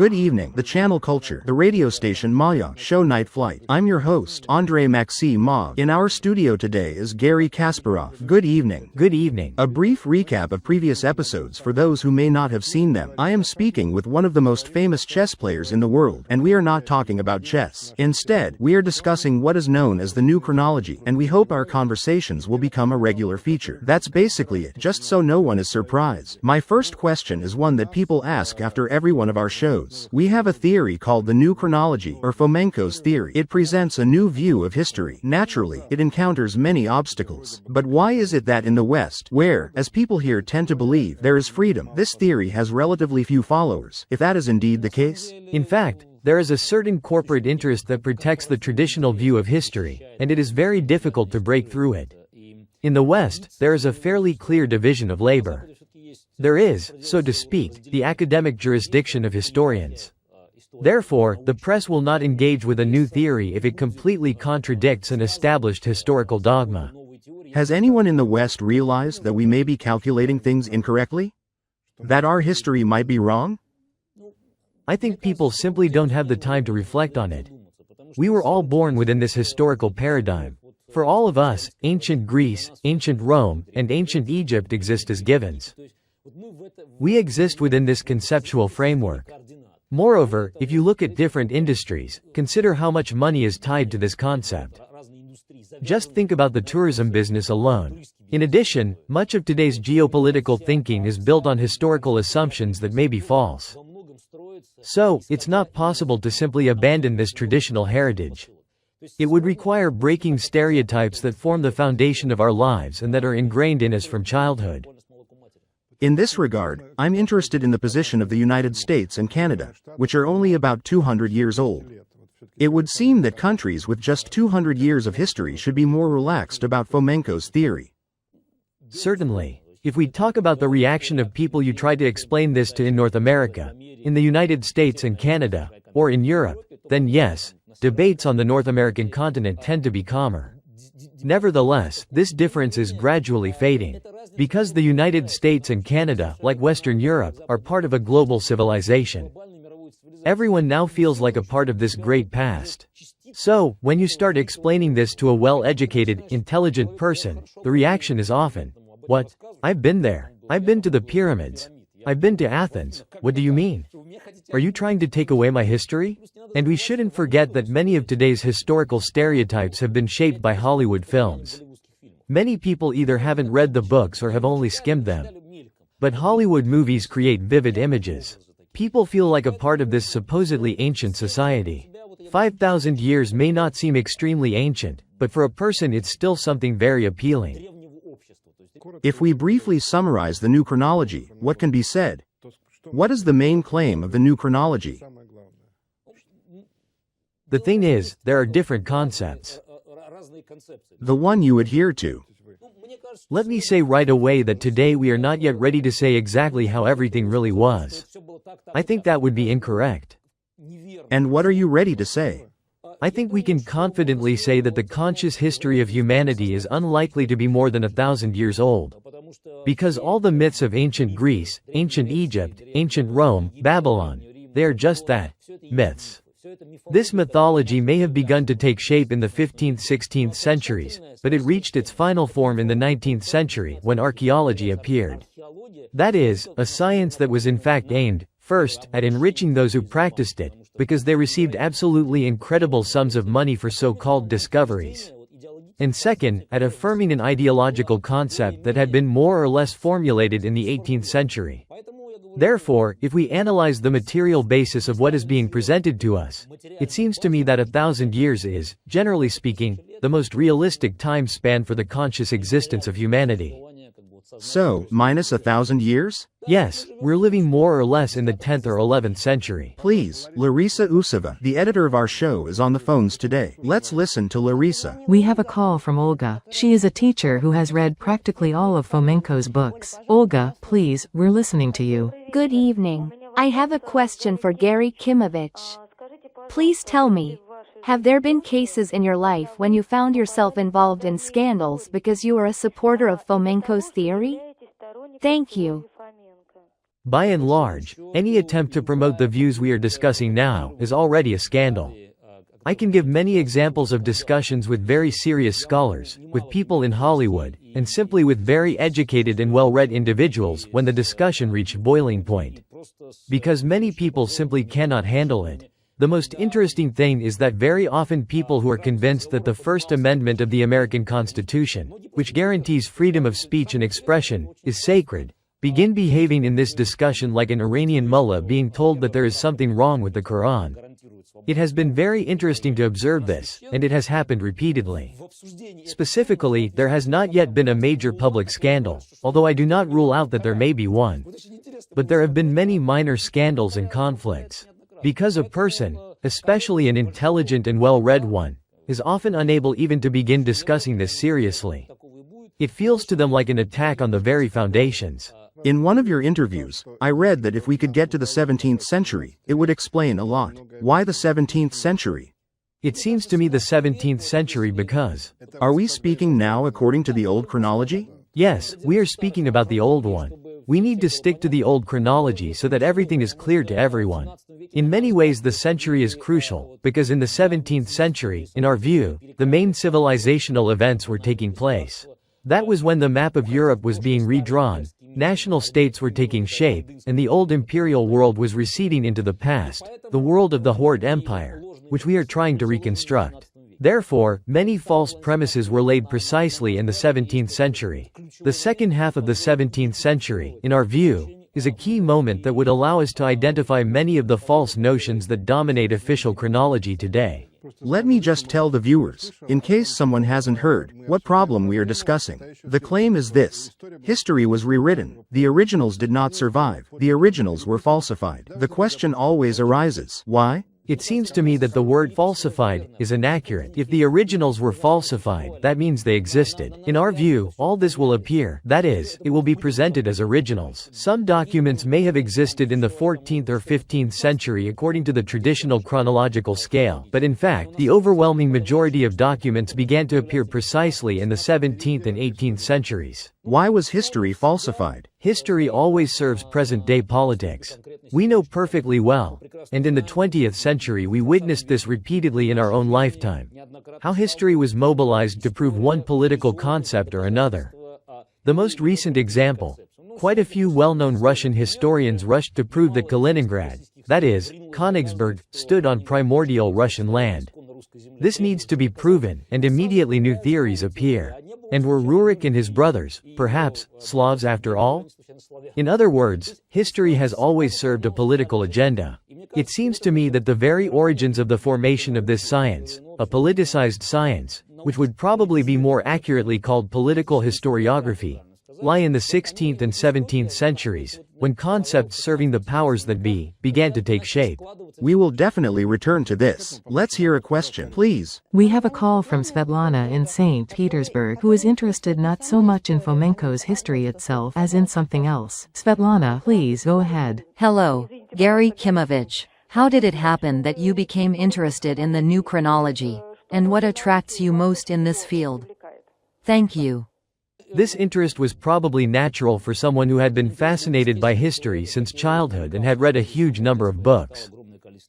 Good evening, the channel Culture, the radio station Maya, show Night Flight. I'm your host, Andrei Maksimov. In our studio today is Garry Kasparov. Good evening. Good evening. A brief recap of previous episodes for those who may not have seen them. I am speaking with one of the most famous chess players in the world, and we are not talking about chess. Instead, we are discussing what is known as the new chronology, and we hope our conversations will become a regular feature. That's basically it, just so no one is surprised. My first question is one that people ask after every one of our shows. We have a theory called the new chronology, or Fomenko's theory. It presents a new view of history. Naturally, it encounters many obstacles. But why is it that in the West, where, as people here tend to believe, there is freedom, this theory has relatively few followers, if that is indeed the case? In fact, there is a certain corporate interest that protects the traditional view of history, and it is very difficult to break through it. In the West, there is a fairly clear division of labor. There is, so to speak, the academic jurisdiction of historians. Therefore, the press will not engage with a new theory if it completely contradicts an established historical dogma. Has anyone in the West realized that we may be calculating things incorrectly? That our history might be wrong? I think people simply don't have the time to reflect on it. We were all born within this historical paradigm. For all of us, ancient Greece, ancient Rome, and ancient Egypt exist as givens. We exist within this conceptual framework. Moreover, if you look at different industries, consider how much money is tied to this concept. Just think about the tourism business alone. In addition, much of today's geopolitical thinking is built on historical assumptions that may be false. So, it's not possible to simply abandon this traditional heritage. It would require breaking stereotypes that form the foundation of our lives and that are ingrained in us from childhood. In this regard, I'm interested in the position of the United States and Canada, which are only about 200 years old. It would seem that countries with just 200 years of history should be more relaxed about Fomenko's theory. Certainly. If we talk about the reaction of people you try to explain this to in North America, in the United States and Canada, or in Europe, then yes, debates on the North American continent tend to be calmer. Nevertheless, this difference is gradually fading. Because the United States and Canada, like Western Europe, are part of a global civilization. Everyone now feels like a part of this great past. So, when you start explaining this to a well-educated, intelligent person, the reaction is often, "What? I've been there. I've been to the pyramids. I've been to Athens. What do you mean? Are you trying to take away my history?" And we shouldn't forget that many of today's historical stereotypes have been shaped by Hollywood films. Many people either haven't read the books or have only skimmed them. But Hollywood movies create vivid images. People feel like a part of this supposedly ancient society. 5,000 years may not seem extremely ancient, but for a person it's still something very appealing. If we briefly summarize the new chronology, what can be said? What is the main claim of the new chronology? The thing is, there are different concepts. The one you adhere to. Let me say right away that today we are not yet ready to say exactly how everything really was. I think that would be incorrect. And what are you ready to say? I think we can confidently say that the conscious history of humanity is unlikely to be more than 1,000 years old. Because all the myths of ancient Greece, ancient Egypt, ancient Rome, Babylon, they are just that, myths. This mythology may have begun to take shape in the 15th–16th centuries, but it reached its final form in the 19th century when archaeology appeared. That is, a science that was in fact aimed, first, at enriching those who practiced it, because they received absolutely incredible sums of money for so-called discoveries. And second, at affirming an ideological concept that had been more or less formulated in the 18th century. Therefore, if we analyze the material basis of what is being presented to us, it seems to me that 1,000 years is, generally speaking, the most realistic time span for the conscious existence of humanity. So, minus 1,000 years? Yes, we're living more or less in the 10th or 11th century. Please, Larissa Usova, the editor of our show, is on the phones today. Let's listen to Larissa. We have a call from Olga. She is a teacher who has read practically all of Fomenko's books. Olga, please, we're listening to you. Good evening. I have a question for Garry Kasparov. Please tell me, have there been cases in your life when you found yourself involved in scandals because you are a supporter of Fomenko's theory? Thank you. By and large, any attempt to promote the views we are discussing now is already a scandal. I can give many examples of discussions with very serious scholars, with people in Hollywood, and simply with very educated and well-read individuals when the discussion reached boiling point. Because many people simply cannot handle it. The most interesting thing is that very often people who are convinced that the First Amendment of the American Constitution, which guarantees freedom of speech and expression, is sacred, begin behaving in this discussion like an Iranian mullah being told that there is something wrong with the Quran. It has been very interesting to observe this, and it has happened repeatedly. Specifically, there has not yet been a major public scandal, although I do not rule out that there may be one. But there have been many minor scandals and conflicts. Because a person, especially an intelligent and well-read one, is often unable even to begin discussing this seriously. It feels to them like an attack on the very foundations. In one of your interviews, I read that if we could get to the 17th century, it would explain a lot. Why the 17th century? It seems to me the 17th century because... Are we speaking now according to the old chronology? Yes, we are speaking about the old one. We need to stick to the old chronology so that everything is clear to everyone. In many ways the century is crucial, because in the 17th century, in our view, the main civilizational events were taking place. That was when the map of Europe was being redrawn, national states were taking shape, and the old imperial world was receding into the past, the world of the Horde Empire, which we are trying to reconstruct. Therefore, many false premises were laid precisely in the 17th century. The second half of the 17th century, in our view, is a key moment that would allow us to identify many of the false notions that dominate official chronology today. Let me just tell the viewers, in case someone hasn't heard, what problem we are discussing. The claim is this: history was rewritten, the originals did not survive, the originals were falsified. The question always arises, why? It seems to me that the word falsified is inaccurate. If the originals were falsified, that means they existed. In our view, all this will appear, that is, it will be presented as originals. Some documents may have existed in the 14th or 15th century according to the traditional chronological scale, but in fact, the overwhelming majority of documents began to appear precisely in the 17th and 18th centuries. Why was history falsified? History always serves present-day politics. We know perfectly well, and in the 20th century we witnessed this repeatedly in our own lifetime, how history was mobilized to prove one political concept or another. The most recent example, quite a few well-known Russian historians rushed to prove that Kaliningrad, that is, Königsberg, stood on primordial Russian land. This needs to be proven, and immediately new theories appear. And were Rurik and his brothers, perhaps, Slavs after all? In other words, history has always served a political agenda. It seems to me that the very origins of the formation of this science, a politicized science, which would probably be more accurately called political historiography, lie in the 16th and 17th centuries, when concepts serving the powers that be began to take shape. We will definitely return to this. Let's hear a question, please. We have a call from Svetlana in St. Petersburg, who is interested not so much in Fomenko's history itself as in something else. Svetlana, please go ahead. Hello, Garry Kasparov. How did it happen that you became interested in the new chronology? And what attracts you most in this field? Thank you. This interest was probably natural for someone who had been fascinated by history since childhood and had read a huge number of books.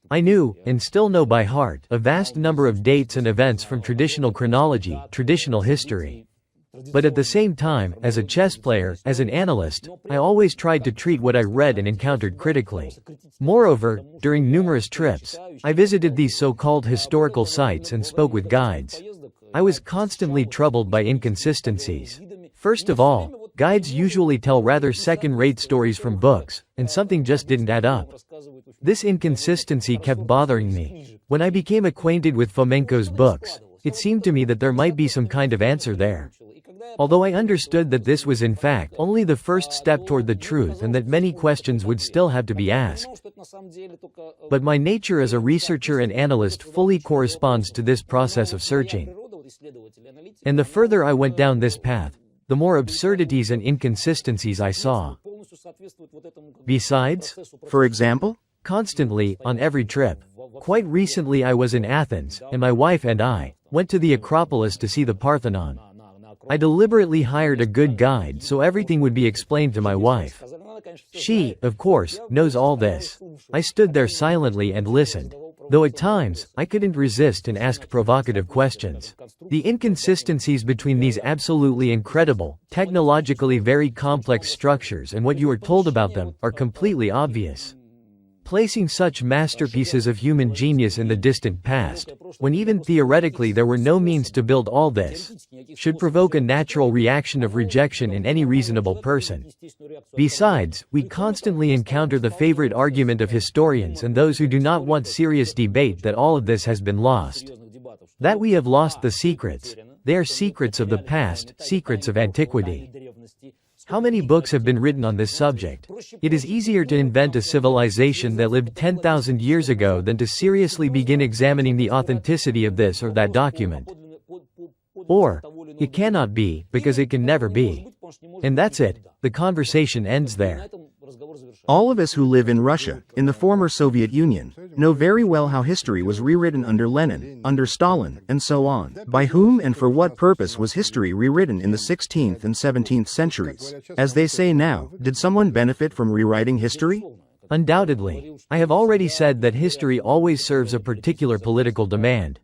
I knew, and still know by heart, a vast number of dates and events from traditional chronology, traditional history. But at the same time, as a chess player, as an analyst, I always tried to treat what I read and encountered critically. Moreover, during numerous trips, I visited these so-called historical sites and spoke with guides. I was constantly troubled by inconsistencies. First of all, guides usually tell rather second-rate stories from books, and something just didn't add up. This inconsistency kept bothering me. When I became acquainted with Fomenko's books, it seemed to me that there might be some kind of answer there. Although I understood that this was in fact only the first step toward the truth and that many questions would still have to be asked. But my nature as a researcher and analyst fully corresponds to this process of searching. And the further I went down this path, the more absurdities and inconsistencies I saw. Besides, for example, constantly, on every trip. Quite recently I was in Athens, and my wife and I went to the Acropolis to see the Parthenon. I deliberately hired a good guide so everything would be explained to my wife. She, of course, knows all this. I stood there silently and listened. Though at times, I couldn't resist and asked provocative questions. The inconsistencies between these absolutely incredible, technologically very complex structures and what you are told about them are completely obvious. Placing such masterpieces of human genius in the distant past, when even theoretically there were no means to build all this, should provoke a natural reaction of rejection in any reasonable person. Besides, we constantly encounter the favorite argument of historians and those who do not want serious debate that all of this has been lost. That we have lost the secrets. They are secrets of the past, secrets of antiquity. How many books have been written on this subject? It is easier to invent a civilization that lived 10,000 years ago than to seriously begin examining the authenticity of this or that document. Or, it cannot be, because it can never be. And that's it, the conversation ends there. All of us who live in Russia, in the former Soviet Union, know very well how history was rewritten under Lenin, under Stalin, and so on. By whom and for what purpose was history rewritten in the 16th and 17th centuries? As they say now, did someone benefit from rewriting history? Undoubtedly. I have already said that history always serves a particular political demand.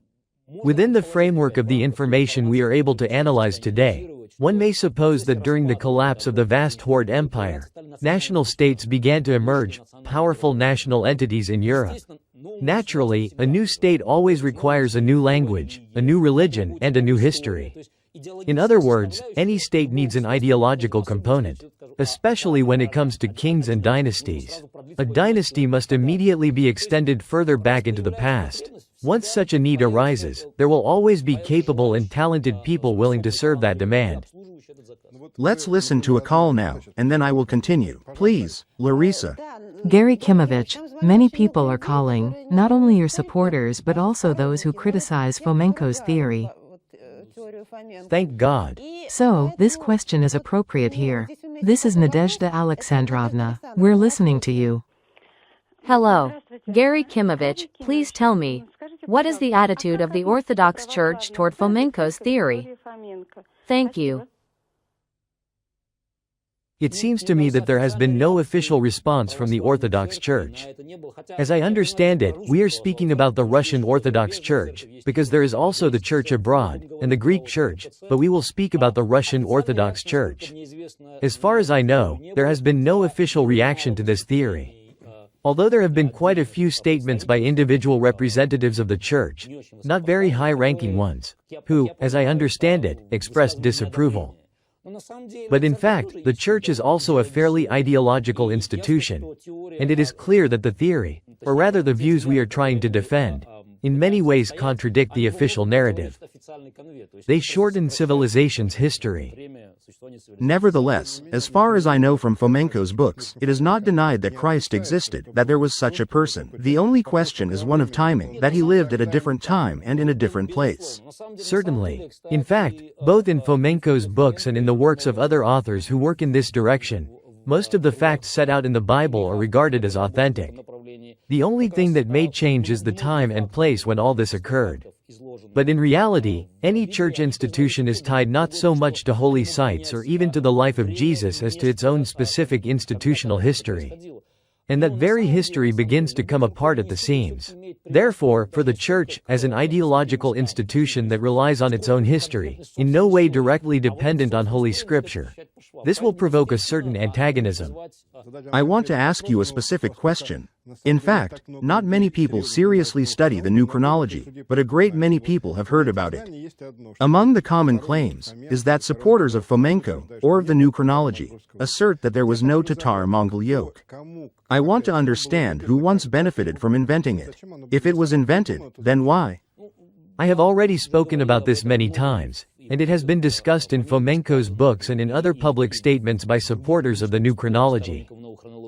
Within the framework of the information we are able to analyze today, one may suppose that during the collapse of the vast Horde Empire, national states began to emerge, powerful national entities in Europe. Naturally, a new state always requires a new language, a new religion, and a new history. In other words, any state needs an ideological component, especially when it comes to kings and dynasties. A dynasty must immediately be extended further back into the past. Once such a need arises, there will always be capable and talented people willing to serve that demand. Let's listen to a call now, and then I will continue. Please, Larissa. Garry Kasparov, many people are calling, not only your supporters but also those who criticize Fomenko's theory. Thank God. So, this question is appropriate here. This is Nadezhda Alexandrovna. We're listening to you. Hello. Garry Kasparov, please tell me, what is the attitude of the Orthodox Church toward Fomenko's theory? Thank you. It seems to me that there has been no official response from the Orthodox Church. As I understand it, we are speaking about the Russian Orthodox Church, because there is also the Church abroad, and the Greek Church, but we will speak about the Russian Orthodox Church. As far as I know, there has been no official reaction to this theory. Although there have been quite a few statements by individual representatives of the Church, not very high-ranking ones, who, as I understand it, expressed disapproval. But in fact, the Church is also a fairly ideological institution, and it is clear that the theory, or rather the views we are trying to defend, in many ways contradict the official narrative. They shorten civilization's history. Nevertheless, as far as I know from Fomenko's books, it is not denied that Christ existed, that there was such a person. The only question is one of timing, that he lived at a different time and in a different place. Certainly. In fact, both in Fomenko's books and in the works of other authors who work in this direction, most of the facts set out in the Bible are regarded as authentic. The only thing that may change is the time and place when all this occurred. But in reality, any church institution is tied not so much to holy sites or even to the life of Jesus as to its own specific institutional history. And that very history begins to come apart at the seams. Therefore, for the Church, as an ideological institution that relies on its own history, in no way directly dependent on Holy Scripture, this will provoke a certain antagonism. I want to ask you a specific question. In fact, not many people seriously study the new chronology, but a great many people have heard about it. Among the common claims, is that supporters of Fomenko, or of the new chronology, assert that there was no Tatar-Mongol yoke. I want to understand who once benefited from inventing it. If it was invented, then why? I have already spoken about this many times, and it has been discussed in Fomenko's books and in other public statements by supporters of the new chronology.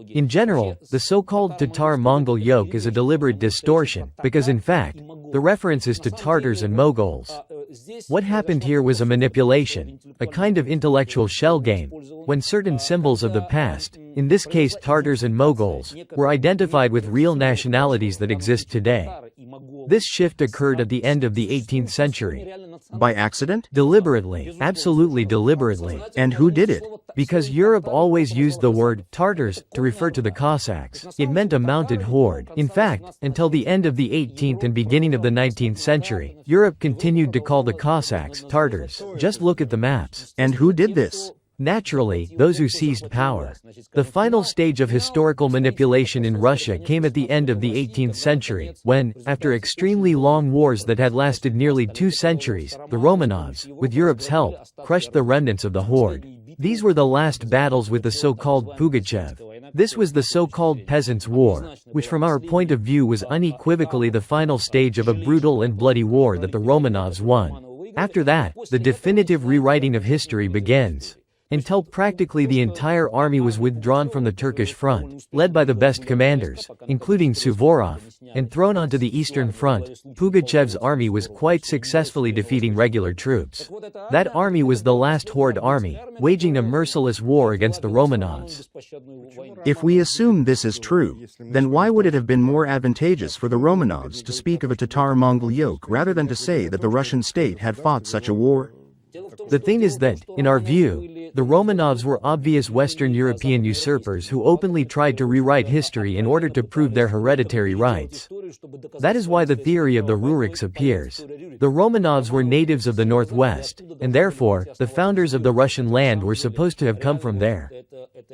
In general, the so-called Tatar-Mongol yoke is a deliberate distortion, because in fact, the reference is to Tartars and Mongols. What happened here was a manipulation, a kind of intellectual shell game, when certain symbols of the past, in this case Tartars and Mongols, were identified with real nationalities that exist today. This shift occurred at the end of the 18th century. By accident? Deliberately, absolutely deliberately. And who did it? Because Europe always used the word Tartars to refer to the Cossacks. It meant a mounted horde. In fact, until the end of the 18th and beginning of the 19th century, Europe continued to call the Cossacks Tartars. Just look at the maps. And who did this? Naturally, those who seized power. The final stage of historical manipulation in Russia came at the end of the 18th century, when, after extremely long wars that had lasted nearly 2 centuries, the Romanovs, with Europe's help, crushed the remnants of the horde. These were the last battles with the so-called Pugachev. This was the so-called Peasants' War, which from our point of view was unequivocally the final stage of a brutal and bloody war that the Romanovs won. After that, the definitive rewriting of history begins. Until practically the entire army was withdrawn from the Turkish front, led by the best commanders, including Suvorov, and thrown onto the Eastern Front, Pugachev's army was quite successfully defeating regular troops. That army was the last horde army, waging a merciless war against the Romanovs. If we assume this is true, then why would it have been more advantageous for the Romanovs to speak of a Tatar-Mongol yoke rather than to say that the Russian state had fought such a war? The thing is that, in our view, the Romanovs were obvious Western European usurpers who openly tried to rewrite history in order to prove their hereditary rights. That is why the theory of the Ruriks appears. The Romanovs were natives of the northwest, and therefore, the founders of the Russian land were supposed to have come from there.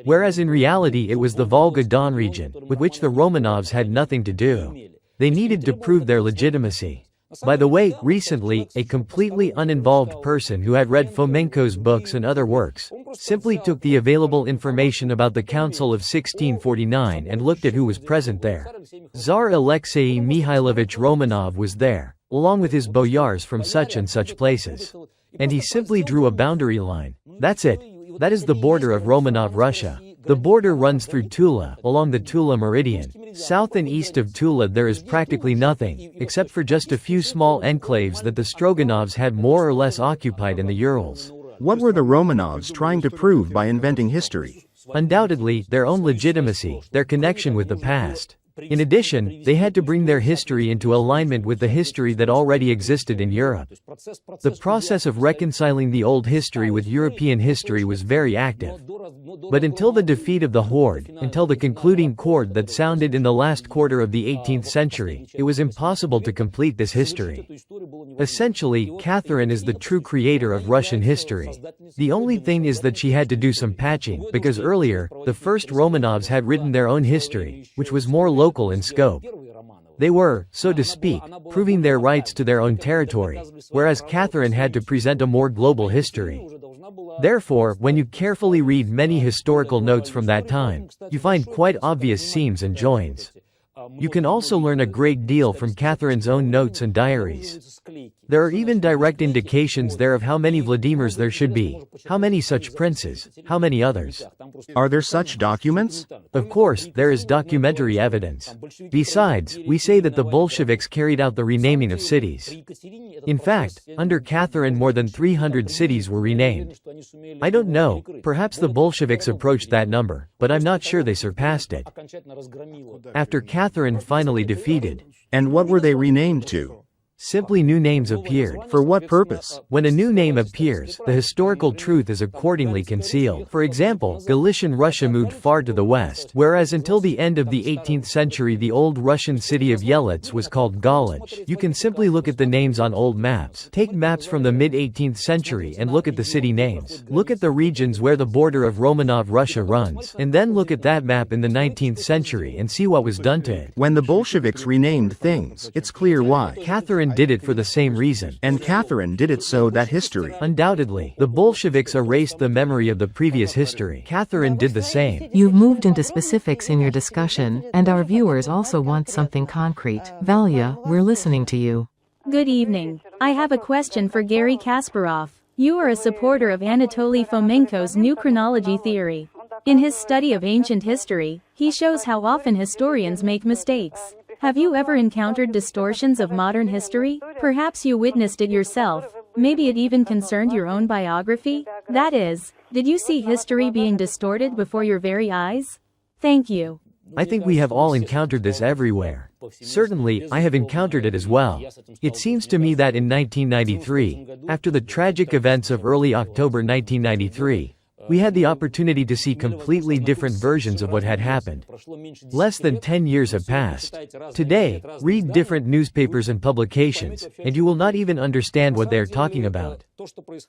Whereas in reality it was the Volga-Don region, with which the Romanovs had nothing to do. They needed to prove their legitimacy. By the way, recently, a completely uninvolved person who had read Fomenko's books and other works, simply took the available information about the Council of 1649 and looked at who was present there. Tsar Alexei Mikhailovich Romanov was there, along with his boyars from such and such places. And he simply drew a boundary line. That's it. That is the border of Romanov Russia. The border runs through Tula, along the Tula meridian. South and east of Tula there is practically nothing, except for just a few small enclaves that the Stroganovs had more or less occupied in the Urals. What were the Romanovs trying to prove by inventing history? Undoubtedly, their own legitimacy, their connection with the past. In addition, they had to bring their history into alignment with the history that already existed in Europe. The process of reconciling the old history with European history was very active. But until the defeat of the horde, until the concluding chord that sounded in the last quarter of the 18th century, it was impossible to complete this history. Essentially, Catherine is the true creator of Russian history. The only thing is that she had to do some patching, because earlier, the first Romanovs had written their own history, which was more local in scope. They were, so to speak, proving their rights to their own territory, whereas Catherine had to present a more global history. Therefore, when you carefully read many historical notes from that time, you find quite obvious seams and joins. You can also learn a great deal from Catherine's own notes and diaries. There are even direct indications there of how many Vladimirs there should be, how many such princes, how many others. Are there such documents? Of course, there is documentary evidence. Besides, we say that the Bolsheviks carried out the renaming of cities. In fact, under Catherine more than 300 cities were renamed. I don't know, perhaps the Bolsheviks approached that number, but I'm not sure they surpassed it. After Catherine finally defeated. And what were they renamed to? Simply new names appeared. For what purpose? When a new name appears, the historical truth is accordingly concealed. For example, Galician Russia moved far to the west, whereas until the end of the 18th century the old Russian city of Yelets was called Galach. You can simply look at the names on old maps. Take maps from the mid-18th century and look at the city names. Look at the regions where the border of Romanov Russia runs, and then look at that map in the 19th century and see what was done to it. When the Bolsheviks renamed things, it's clear why. Catherine did it for the same reason. And Catherine did it so that history. Undoubtedly, the Bolsheviks erased the memory of the previous history. Catherine did the same. You've moved into specifics in your discussion, and our viewers also want something concrete. Valia, we're listening to you. Good evening. I have a question for Garry Kasparov. You are a supporter of Anatoly Fomenko's new chronology theory. In his study of ancient history, he shows how often historians make mistakes. Have you ever encountered distortions of modern history? Perhaps you witnessed it yourself. Maybe it even concerned your own biography? That is, did you see history being distorted before your very eyes? Thank you. I think we have all encountered this everywhere. Certainly, I have encountered it as well. It seems to me that in 1993, after the tragic events of early October 1993, We had the opportunity to see completely different versions of what had happened. Less than 10 years have passed. Today, read different newspapers and publications, and you will not even understand what they are talking about.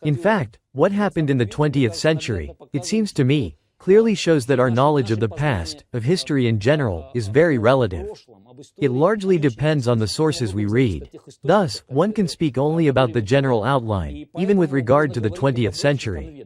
In fact, what happened in the 20th century, it seems to me, clearly shows that our knowledge of the past, of history in general, is very relative. It largely depends on the sources we read. Thus, one can speak only about the general outline, even with regard to the 20th century.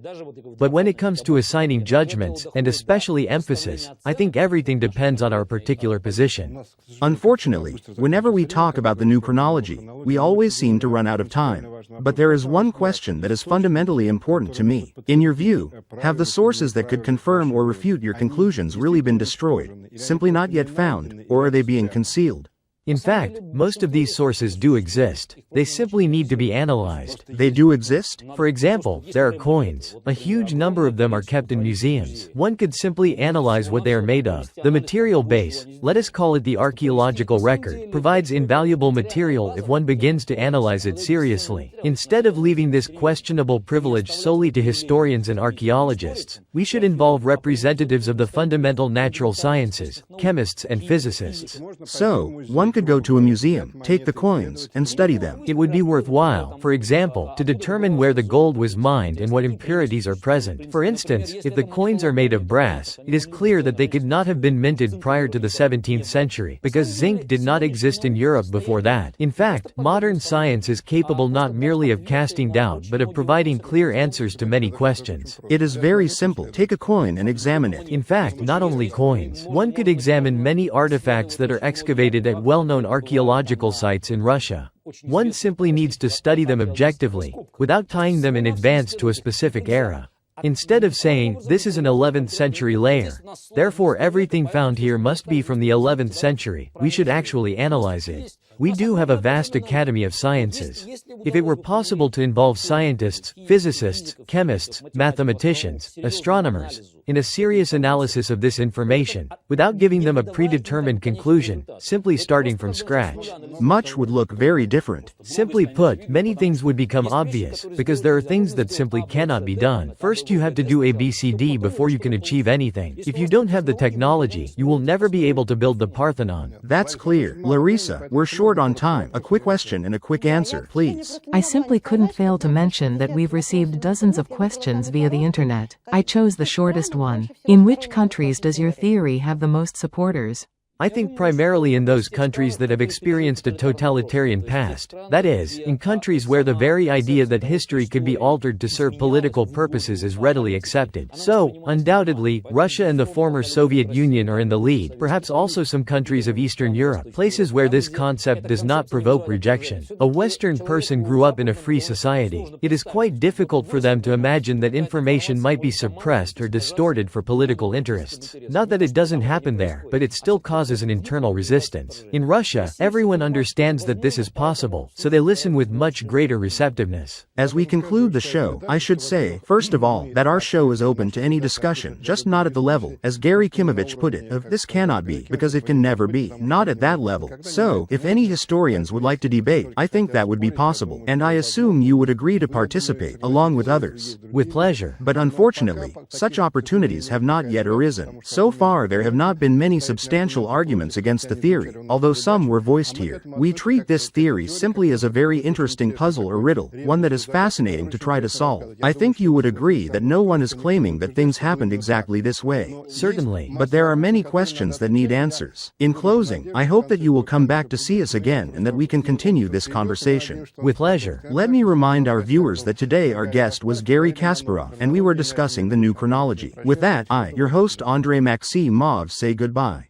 But when it comes to assigning judgments, and especially emphasis, I think everything depends on our particular position. Unfortunately, whenever we talk about the new chronology, we always seem to run out of time. But there is one question that is fundamentally important to me. In your view, have the sources that could confirm or refute your conclusions really been destroyed, simply not yet found, or are they being concealed? In fact, most of these sources do exist. They simply need to be analyzed. They do exist? For example, there are coins. A huge number of them are kept in museums. One could simply analyze what they are made of. The material base, let us call it the archaeological record, provides invaluable material if one begins to analyze it seriously. Instead of leaving this questionable privilege solely to historians and archaeologists, we should involve representatives of the fundamental natural sciences, chemists and physicists. So, one could go to a museum, take the coins, and study them. It would be worthwhile, for example, to determine where the gold was mined and what impurities are present. For instance, if the coins are made of brass, it is clear that they could not have been minted prior to the 17th century, because zinc did not exist in Europe before that. In fact, modern science is capable not merely of casting doubt but of providing clear answers to many questions. It is very simple. Take a coin and examine it. In fact, not only coins. One could examine many artifacts that are excavated at well-known archaeological sites in Russia. One simply needs to study them objectively, without tying them in advance to a specific era. Instead of saying, this is an 11th century layer, therefore everything found here must be from the 11th century, we should actually analyze it. We do have a vast Academy of Sciences. If it were possible to involve scientists, physicists, chemists, mathematicians, astronomers, in a serious analysis of this information, without giving them a predetermined conclusion, simply starting from scratch, much would look very different. Simply put, many things would become obvious, because there are things that simply cannot be done. First you have to do ABCD before you can achieve anything. If you don't have the technology, you will never be able to build the Parthenon. That's clear. Larissa, we're short on time. A quick question and a quick answer, please. I simply couldn't fail to mention that we've received dozens of questions via the internet. I chose the shortest one. In which countries does your theory have the most supporters? I think primarily in those countries that have experienced a totalitarian past, that is, in countries where the very idea that history could be altered to serve political purposes is readily accepted. So, undoubtedly, Russia and the former Soviet Union are in the lead, perhaps also some countries of Eastern Europe, places where this concept does not provoke rejection. A Western person grew up in a free society. It is quite difficult for them to imagine that information might be suppressed or distorted for political interests. Not that it doesn't happen there, but it still causes an internal resistance. In Russia, everyone understands that this is possible, so they listen with much greater receptiveness. As we conclude the show, I should say, first of all, that our show is open to any discussion, just not at the level, as Garry Kasparov put it, of this cannot be, because it can never be, not at that level. So, if any historians would like to debate, I think that would be possible, and I assume you would agree to participate, along with others. With pleasure. But unfortunately, such opportunities have not yet arisen. So far there have not been many substantial arguments against the theory, although some were voiced here. We treat this theory simply as a very interesting puzzle or riddle, one that is fascinating to try to solve. I think you would agree that no one is claiming that things happened exactly this way. Certainly. But there are many questions that need answers. In closing, I hope that you will come back to see us again and that we can continue this conversation. With pleasure. Let me remind our viewers that today our guest was Garry Kasparov, and we were discussing the new chronology. With that, I, your host Andrei Maksimov, say goodbye.